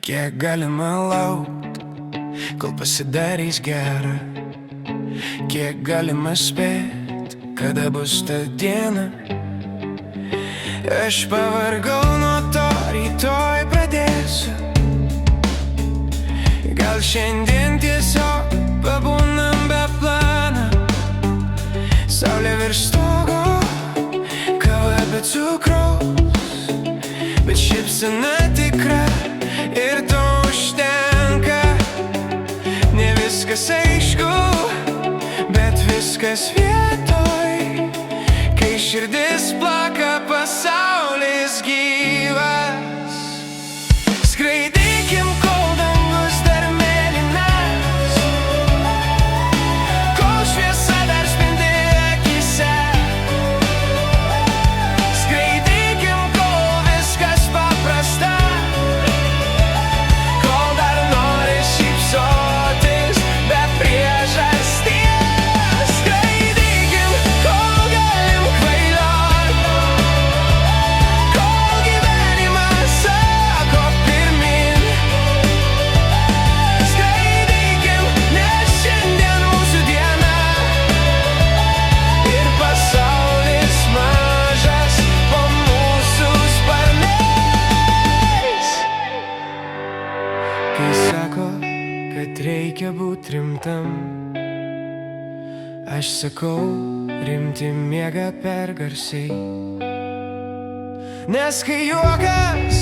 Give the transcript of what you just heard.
Kiek galima laukt, kol pasidarys gera? Kiek galima spėt, kada bus ta diena? Aš pavargau nuo to, rytoj pradėsiu. Gal šiandien tiesiog pabūnam be plano. Saulė virš stogo, kava be cukraus, bet šypsena tikra ir to užtenka. Ne viskas aišku, bet viskas vietoj. Kai širdis plaka, pasaulis gyvas. Skraidykim, kol dangus dar mėlynas, kol šviesa dar spindi akyse. Skraidykim, kol viskas paprasta, kol dar nori šypsotis be priežasties. Skraidykim, kol galim kvailiot, kol gyvenimas sako pirmyn. Skraidykim, nes šiandien mūsų diena ir pasaulis mažas po mūsų sparnais. Kai sako, kad reikia būt rimtam, aš sakau, rimti miega per garsiai. Nes kai juokas